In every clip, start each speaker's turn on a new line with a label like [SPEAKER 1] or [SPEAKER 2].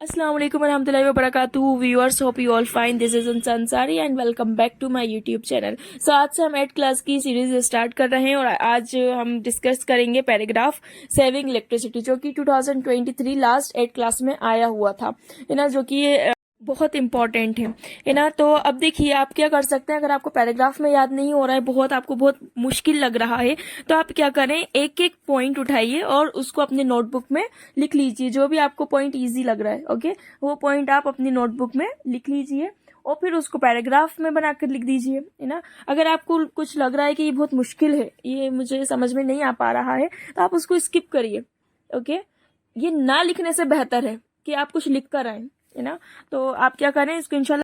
[SPEAKER 1] अस्सलाम वालेकुम warahmatullahi wabarakatuh viewers, hope you all fine. This is Insa Ansari and welcome back to my YouTube channel. So आज से हम 8 class की series start कर रहे हैं और आज हम डिस्कस करेंगे पैराग्राफ सेविंग इलेक्ट्रिसिटी, जो कि 2023 लास्ट 8 क्लास में आया हुआ था, है ना, जो कि बहुत इंपॉर्टेंट है ना। तो अब देखिए आप क्या कर सकते हैं, अगर आपको पैराग्राफ में याद नहीं हो रहा है, आपको बहुत मुश्किल लग रहा है, तो आप क्या करें, एक एक पॉइंट उठाइए और उसको अपने नोटबुक में लिख लीजिए। जो भी आपको पॉइंट इजी लग रहा है, ओके, वो पॉइंट आप अपनी नोटबुक में लिख लीजिए और फिर उसको पैराग्राफ में बनाकर लिख दीजिए, है ना। अगर आपको कुछ लग रहा है कि ये बहुत मुश्किल है, ये मुझे समझ में नहीं आ पा रहा है, तो आप उसको स्किप करिए, ओके। ये ना लिखने से बेहतर है कि आप कुछ लिख कर आए, है ना। तो आप क्या करें, इसको इंशाल्लाह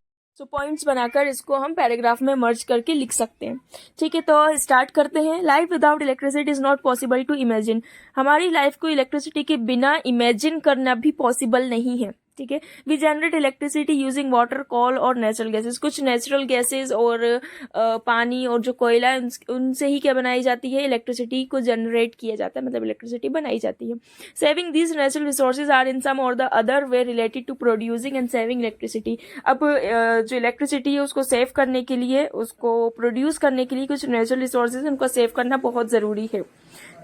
[SPEAKER 1] पॉइंट्स बनाकर इसको हम पैराग्राफ में मर्ज करके लिख सकते हैं, ठीक है। तो स्टार्ट करते हैं। Life without electricity is not possible to imagine. हमारी लाइफ को इलेक्ट्रिसिटी के बिना इमेजिन करना भी पॉसिबल नहीं है, ठीक है। We generate electricity using water, coal और नेचुरल गैसेस। कुछ नेचुरल गैसेस और पानी और जो कोयला है उनसे ही क्या बनाई जाती है, इलेक्ट्रिसिटी को जनरेट किया जाता है, मतलब इलेक्ट्रिसिटी बनाई जाती है। Saving these natural resources are in some और the other way related to producing and saving electricity. अब जो इलेक्ट्रिसिटी है उसको सेव करने के लिए, उसको प्रोड्यूस करने के लिए कुछ नेचुरल रिसोर्सेज उनको सेव करना बहुत जरूरी है।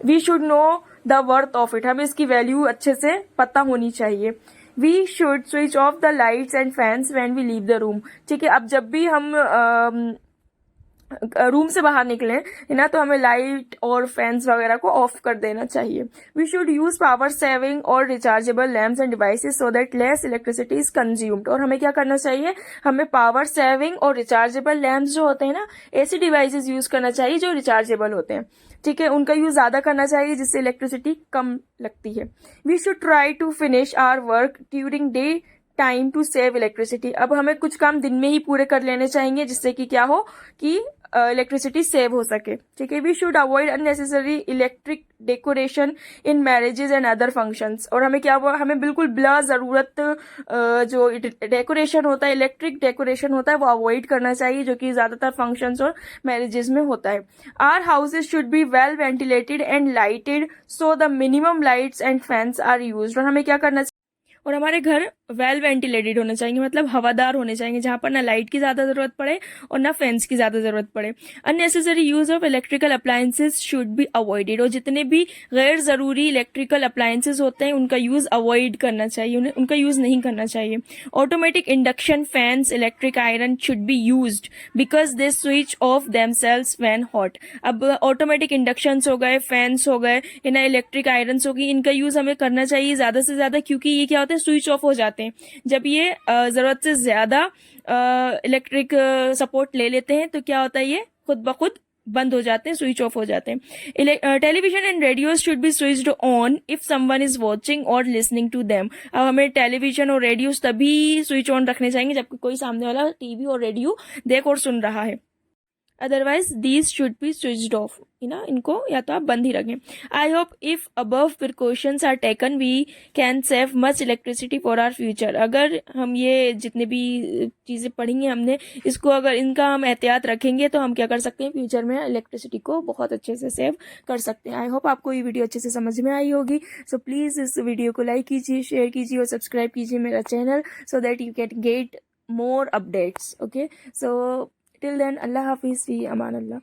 [SPEAKER 1] We should know the worth of it. हमें इसकी वैल्यू अच्छे से पता होनी चाहिए। We should switch off the lights and fans when we leave the room, ठीक है। अब जब भी हम रूम से बाहर निकले, है ना, तो हमें लाइट और फैंस वगैरह को ऑफ कर देना चाहिए। We should use power saving और rechargeable lamps and devices so that less electricity is consumed. और हमें क्या करना चाहिए, हमें पावर सेविंग और रिचार्जेबल लैम्प्स जो होते हैं ना, ऐसी डिवाइसेस यूज करना चाहिए जो रिचार्जेबल होते हैं, ठीक है। उनका यूज ज्यादा करना चाहिए जिससे इलेक्ट्रिसिटी कम लगती है। We should try to finish our work during day time to save electricity. अब हमें कुछ काम दिन में ही पूरे कर लेने चाहिए जिससे कि क्या हो कि इलेक्ट्रिसिटी सेव हो सके, ठीक है। We should avoid unnecessary electric decoration in marriages and other functions. और हमें क्या, हमें बिल्कुल बिला जरूरत जो डेकोरेशन होता है, इलेक्ट्रिक डेकोरेशन होता है, वो अवॉइड करना चाहिए, जो कि ज्यादातर फंक्शंस और मैरिजेस में होता है। Our houses should be well ventilated and lighted so the minimum lights and fans are used. और हमें क्या करना चाहिए, और हमारे घर वेल वेंटिलेटेड होने चाहिए, मतलब हवादार होने चाहिए, जहां पर ना लाइट की ज्यादा जरूरत पड़े और ना फैंस की ज्यादा जरूरत पड़े। Unnecessary use of electrical appliances should be avoided. और जितने भी गैर जरूरी इलेक्ट्रिकल अप्लायंसेस होते हैं उनका यूज अवॉइड करना चाहिए, उनका यूज नहीं करना चाहिए। Automatic induction fans, electric iron should be used because they switch off themselves when hot. अब ऑटोमेटिक इंडक्शन हो गए, फैंस हो गए, है ना, इलेक्ट्रिक आयरन होगी, इनका यूज हमें करना चाहिए ज्यादा से ज्यादा, क्योंकि ये क्या होता है, स्विच ऑफ हो जाते हैं। जब ये जरूरत से ज्यादा इलेक्ट्रिक सपोर्ट ले लेते हैं तो क्या होता है, ये खुद ब खुद बंद हो जाते हैं, स्विच ऑफ हो जाते हैं। Television and radio should be switched on if someone is watching और लिसनिंग टू देम। अब हमें टेलीविजन और रेडियो तभी स्विच ऑन रखने चाहिए जबकि कोई सामने वाला टीवी और रेडियो देख और सुन रहा है। Otherwise these should be switched off, है ना, इनको या तो आप बंद ही रखें। I hope if above precautions are taken we can save much electricity for our future. अगर हम ये जितने भी चीजें पढ़ेंगे हमने, इसको अगर इनका हम एहतियात रखेंगे तो हम क्या कर सकते हैं, फ्यूचर में इलेक्ट्रिसिटी को बहुत अच्छे से सेव कर सकते हैं। आई होप आपको ये वीडियो अच्छे से समझ में आई होगी। सो प्लीज इस वीडियो को लाइक कीजिए, शेयर कीजिए और सब्सक्राइब कीजिए मेरा channel, so that you can get more updates, okay। So till then, Allah Hafiz, fi aman Allah.